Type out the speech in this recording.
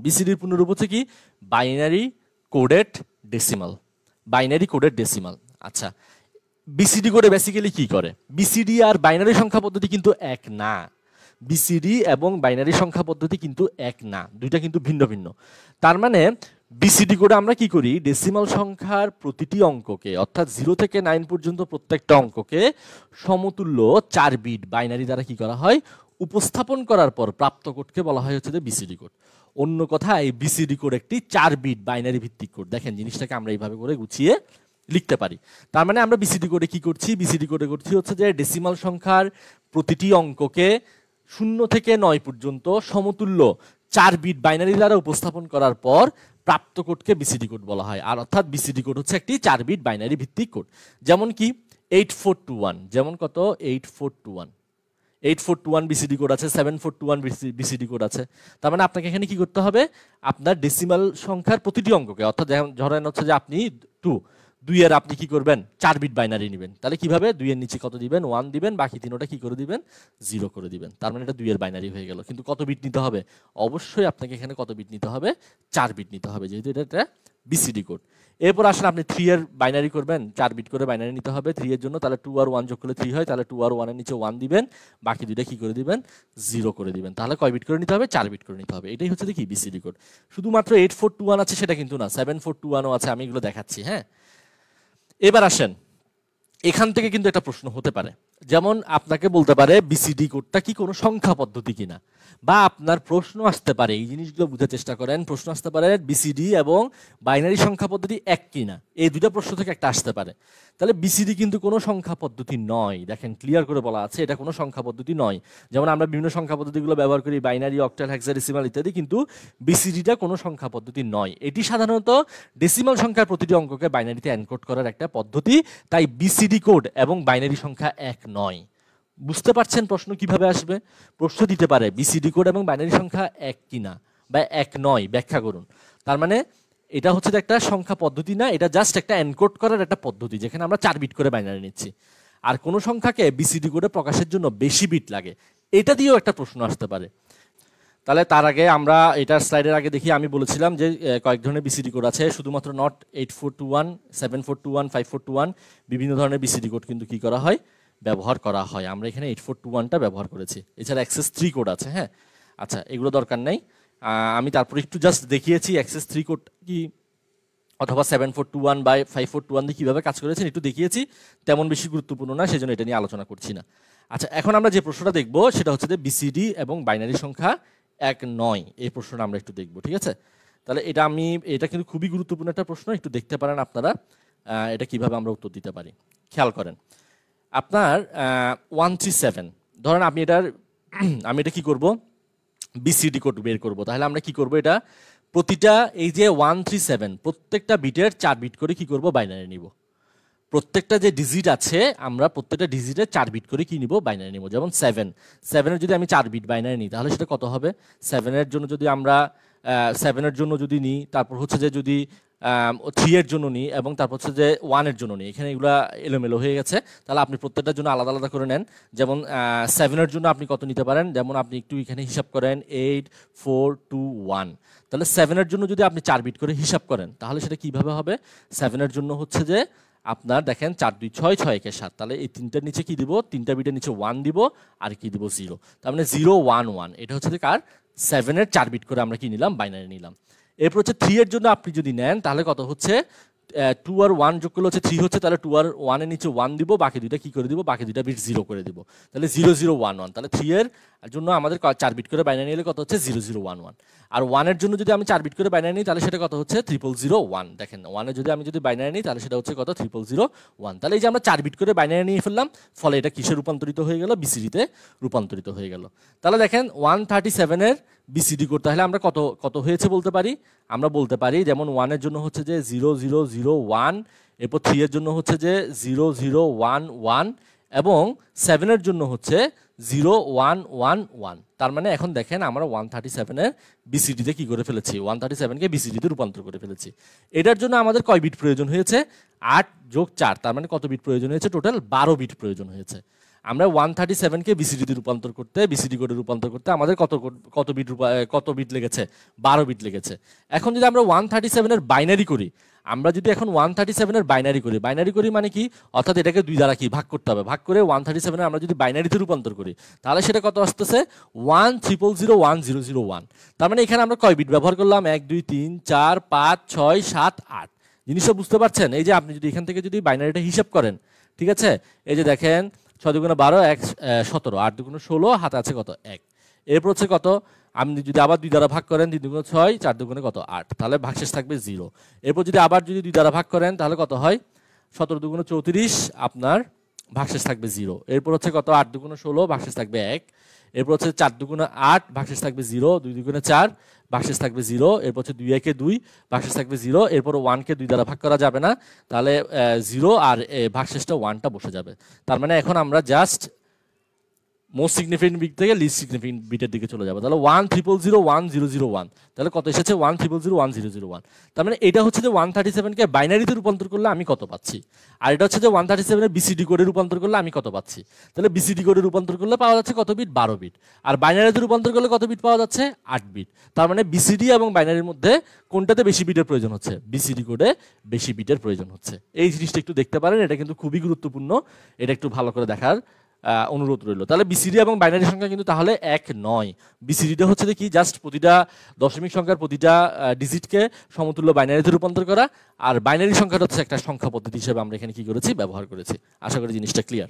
বিসিডির পূর্ণরূপ হচ্ছে কি binary coded decimal, binary coded decimal. আচ্ছা, বিসিডি কোডে বেসিক্যালি কি করে? বিসিডি আর বাইনারি সংখ্যা পদ্ধতি কিন্তু এক না, বিসিডি এবং বাইনারি সংখ্যা পদ্ধতি কিন্তু এক না, দুইটা কিন্তু ভিন্ন ভিন্ন। তার মানে বিসিডি কোডে আমরা কি করি, ডেসিমাল সংখ্যার প্রতিটি অঙ্ককে অর্থাৎ 0 থেকে 9 পর্যন্ত প্রত্যেকটা অঙ্ককে সমতুল্য 4 বিট বাইনারি দ্বারা কি করা হয়, উপস্থাপন করার পর প্রাপ্ত কোডকে বলা হয় হচ্ছে যে বিসিডি কোড। অন্য কথায় বিসিডি কোড একটি 4 বিট বাইনারি ভিত্তিক কোড। দেখেন জিনিসটাকে আমরা এইভাবে করে গুছিয়ে লিখতে পারি। তার মানে আমরা বিসিডি কোডে কি করছি, বিসিডি কোডে করছি হচ্ছে যে ডেসিমাল সংখ্যার প্রতিটি অঙ্ককে 0 থেকে 9 পর্যন্ত সমতুল্য 4 বিট বাইনারি দ্বারা উপস্থাপন করার পর প্রাপ্ত কোডকে বিসিডি কোড বলা হয়। আর অর্থাৎ বিসিডি কোড হচ্ছে একটি 4 বিট বাইনারি ভিত্তিক কোড। যেমন কি 8421, যেমন কত 8421, 8421 বিসিডি কোড আছে, 7421 বিসিডি কোড আছে। তার মানে আপনাকে এখানে কি করতে হবে, আপনার ডেসিমাল সংখ্যার প্রতিটি অঙ্ককে অর্থাৎ ধরেন হচ্ছে যে আপনি 2 এর আপনি কি করবেন 4 বিট বাইনারি নেবেন, তাহলে কিভাবে 2 এর নিচে কত দিবেন 1 দিবেন, বাকি তিনটা কি করে দিবেন 0 করে দিবেন। তার মানে এটা 2 এর বাইনারি হয়ে গেল। কিন্তু কত বিট নিতে হবে, অবশ্যই আপনাকে এখানে কত বিট নিতে হবে, 4 বিট নিতে হবে, যেহেতু এটা একটা বিসিডি কোড। এরপর আসলে আপনি 3 এর বাইনারি করবেন, 4 বিট করে বাইনারি নিতে হবে 3 এর জন্য, তাহলে 2 আর 1 যোগ করলে 3 হয়, তাহলে 2 আর 1 এর নিচে 1 দিবেন, বাকি দুইটা কি করে দিবেন 0 করে দিবেন। তাহলে কয় বিট করে নিতে হবে, 4 বিট করে নিতে হবে। এটাই হচ্ছে কি বিসিডি কোড। শুধুমাত্র 8421 আছে সেটা কিন্তু না, 7421ও আছে, আমি এগুলো দেখাচ্ছি। হ্যাঁ, এবার আসেন, এখান থেকে কিন্তু একটা প্রশ্ন হতে পারে, যেমন আপনাকে বলতে পারে বিসিডি কোডটা কি কোনো সংখ্যা পদ্ধতি কিনা, বা আপনার প্রশ্ন আসতে পারে, এই জিনিসগুলো বুঝার চেষ্টা করেন, প্রশ্ন আসতে পারে বিসিডি এবং বাইনারি সংখ্যা পদ্ধতি এক কিনা, এই দুইটা প্রশ্ন থেকে একটা আসতে পারে। তাহলে বিসিডি কিন্তু কোনো সংখ্যা পদ্ধতি নয়, দেখেন ক্লিয়ার করে বলা আছে এটা কোনো সংখ্যা পদ্ধতি নয়। যেমন আমরা বিভিন্ন সংখ্যা পদ্ধতিগুলো ব্যবহার করি, বাইনারি, অক্টাল, হেক্সাডেসিমাল ইত্যাদি, কিন্তু বিসিডিটা কোনো সংখ্যা পদ্ধতি নয়। এটি সাধারণত ডেসিমাল সংখ্যার প্রতিটি অঙ্ককে বাইনারিতে এনকোড করার একটা পদ্ধতি, তাই বিসিডি কোড এবং বাইনারি সংখ্যা এক নয়। বুঝতে পারছেন প্রশ্ন কিভাবে আসবে? প্রশ্ন দিতে পারে বিসিডি কোড এবং বাইনারি সংখ্যা এক কিনা বা এক নয়, ব্যাখ্যা করুন। তার মানে এটা হচ্ছে একটা সংখ্যা পদ্ধতি না, এটা জাস্ট একটা এনকোড করার একটা পদ্ধতি, যেখানে আমরা 4 বিট করে বাইনারি নিচ্ছি। আর কোন সংখ্যাকে বিসিডি কোডে প্রকাশের জন্য বেশি বিট লাগে, এটা দিয়েও একটা প্রশ্ন আসতে পারে। তাহলে তার আগে আমরা এটার স্লাইডের আগে দেখি, আমি বলেছিলাম যে কয়েক ধরনের বিসিডি কোড আছে, শুধুমাত্র নট 8421, 7421, 5421, বিভিন্ন ধরনের বিসিডি কোড কিন্তু কি করা হয়, ব্যবহার করা হয়। আমরা এখানে 8421টা ব্যবহার করেছি। এছাড়া অ্যাক্সেস 3 কোড আছে। হ্যাঁ, আচ্ছা, এগুলো দরকার নেই, আমি তারপরে একটু জাস্ট দেখিয়েছি অ্যাক্সেস 3 কোড কি, অথবা 7421 বা 5421 দিয়ে কীভাবে কাজ করেছেন একটু দেখিয়েছি, তেমন বেশি গুরুত্বপূর্ণ না, সেজন্য এটা নিয়ে আলোচনা করছি না। আচ্ছা, এখন আমরা যে প্রশ্নটা দেখবো সেটা হচ্ছে যে বিসিডি এবং বাইনারি সংখ্যা এক নয়, এই প্রশ্নটা আমরা একটু দেখবো। ঠিক আছে, তাহলে এটা কিন্তু খুবই গুরুত্বপূর্ণ একটা প্রশ্ন, একটু দেখতে পারেন আপনারা এটা কিভাবে আমরা উত্তর দিতে পারি। খেয়াল করেন, আপনার 137, ধরেন আমি এটা কি করব, বিসিডি কোড বের করব। তাহলে আমরা কি করব, এটা প্রতিটা এই যে 137 প্রত্যেকটা বিটের 4 বিট করে কি করব, বাইনারি নিব। প্রত্যেকটা যে ডিজিট আছে আমরা প্রত্যেকটা ডিজিটে 4 বিট করে কি নিব, বাইনারি নিব। যেমন 7 যদি আমি 4 বিট বাইনারি নিই তাহলে সেটা কত হবে, 7 এর জন্য যদি আমরা 7 এর জন্য যদি নিই, তারপর হচ্ছে যে যদি 3 এর জন্য নিই, এবং তারপর হচ্ছে যে 1 এর জন্য নিই, এখানে এগুলো এলোমেলো হয়ে গেছে। তাহলে আপনি প্রত্যেকটার জন্য আলাদা আলাদা করে নেন। যেমন 7 এর জন্য আপনি কত নিতে পারেন, যেমন আপনি একটু এখানে হিসাব করেন 8 4 2 1, তাহলে 7 এর জন্য যদি আপনি 4 বিট করে হিসাব করেন তাহলে সেটা কিভাবে হবে, 7 এর জন্য হচ্ছে যে আপনার দেখেন 4 2 6 6 1 7, তাহলে এই তিনটার নিচে কি দিব, তিনটা বিটের নিচে 1 দিব, আর কি দিব 0, তার মানে 0 1 1, এটা হচ্ছে যে কার 7 এর 4 বিট করে আমরা কি নিলাম, বাইনারি নিলাম। এরপর হচ্ছে 3 এর জন্য আপনি যদি নেন তাহলে কত হচ্ছে, 2 আর 1 যোগ করলে হচ্ছে 3 হচ্ছে, তাহলে 2 আর 1 এর নিচে 1 দিব, বাকি দুইটা কি করে দিব, বাকি দুইটা বিট 0 করে দিব, তাহলে 0 0 1 1, তাহলে 3 এর জন্য আমাদের 4 বিট করে বাইনারি নিলে কত হচ্ছে 0 0 1 1, আর 1 এর জন্য যদি আমি 4 বিট করে বাইনারি নিই তাহলে সেটা কত হচ্ছে 0 0 1, দেখেন 1 এর আমি যদি বাইনারি নিই তাহলে সেটা হচ্ছে কত 0 0 1, তাহলে এই যে আমরা 4 বিট করে বাইনারি নিয়ে ফেললাম, ফলে এটা কিসে রূপান্তরিত হয়ে গেল, বিসিডিতে রূপান্তরিত হয়ে গেল। তাহলে দেখেন 137 এর বিসিডি কোড তাহলে আমরা কত হয়েছে বলতে পারি, আমরা বলতে পারি যেমন 1 এর জন্য হচ্ছে যে 0 0 0 1, এরপর 3 এর জন্য হচ্ছে যে 0 0 1 1, এবং 7 এর জন্য হচ্ছে 0 1 1 1। তার মানে এখন দেখেন আমরা 137 এর বিসিডিতে কি করে ফেলেছি, 137 কে বিসিডিতে রূপান্তর করে ফেলেছি। এটার জন্য আমাদের কয় বিট প্রয়োজন হয়েছে, 8 যোগ 4, তার মানে কত বিট প্রয়োজন হয়েছে, টোটাল 12 বিট প্রয়োজন হয়েছে। আমরা 137 কে বিসিডি রূপান্তর করতে, বিসিডি কোডে রূপান্তর করতে আমাদের কত বিট লেগেছে? 12 বিট লেগেছে। এখন যদি আমরা 137 এর বাইনারি করি, আমরা যদি এখন 137 এর বাইনারি করি মানে কি, অর্থাৎ এটাকে 2 দ্বারা কি ভাগ করতে হবে, ভাগ করে 137 এর আমরা যদি বাইনারিতে রূপান্তর করি তাহলে সেটা কত আসতেছে? 1000101। তার মানে এখানে আমরা কয় বিট ব্যবহার করলাম? 1 2 3 4 5 6 7 8। জিনিসটা বুঝতে পারছেন? এই যে আপনি যদি এখান থেকে যদি বাইনারিটা হিসাব করেন, ঠিক আছে, এই যে দেখেন 6 দুগুণে 12, 1 17, 8 দুগুণে 16, হাতে আছে কত? 1। এরপর হচ্ছে কত? আপনি যদি আবার 2 দ্বারা ভাগ করেন, 3 দুগুণে 6, 4 দুগুণে কত? 8, তাহলে ভাগশেষ থাকবে 0। এরপর যদি আবার 2 দ্বারা ভাগ করেন তাহলে কত হয়? 17 দুগুণে 34, আপনার ভাগশেষ থাকবে 0। এরপর হচ্ছে কত? 8 দুগুণে 16, ভাগশেষ থাকবে 1। এরপর হচ্ছে 4 দুগুণে 8, ভাগশেষ থাকবে 0। 2 দুগুণে 4, ভাগশেষ থাকবে 0। এরপর হচ্ছে 2 একে 2, ভাগশেষ থাকবে 0। এরপর 1 কে 2 দ্বারা ভাগ করা যাবে না, তাহলে 0 আর ভাগশেষটা 1টা বসে যাবে। তার মানে এখন আমরা জাস্ট মোস্ট সিগনিফিকেন্ট বিট থেকে লিস্ট সিগনিফিকেন্ট বিটের দিকে চলে যাবে। তাহলে 1000101, তাহলে কত এসেছে? 1000101। তার মানে এটা হচ্ছে যে 137 কে বাইনারিতে রূপান্তর করলে আমি কত পাচ্ছি, আর এটা হচ্ছে যে 137 এর বিসিডি কোডে রূপান্তর করলে আমি কত পাচ্ছি। তাহলে বিসিডি কোডে রূপান্তর করলে পাওয়া যাচ্ছে কত বিট? 12 বিট। আর বাইনারিতে রূপান্তর করলে কত বিট পাওয়া যাচ্ছে? 8 বিট। তার মানে বিসিডি এবং বাইনারির মধ্যে কোনটাতে বেশি বিটের প্রয়োজন হচ্ছে? বিসিডি কোডে বেশি বিটের প্রয়োজন হচ্ছে। এই জিনিসটা একটু দেখতে পারেন, এটা কিন্তু খুবই গুরুত্বপূর্ণ, এটা একটু ভালো করে দেখার অনুরোধ রইল। তাহলে বিসিডি এবং বাইনারি সংখ্যা কিন্তু তাহলে এক নয়। বিসিডিটা হচ্ছে কি, জাস্ট প্রতিটা দশমিক সংখ্যার প্রতিটা ডিজিটকে সমতুল্য বাইনারিতে রূপান্তর করা, আর বাইনারি সংখ্যাটা হচ্ছে একটা সংখ্যা পদ্ধতি হিসেবে আমরা এখানে কি করেছি? ব্যবহার করেছি। আশা করি জিনিসটা ক্লিয়ার।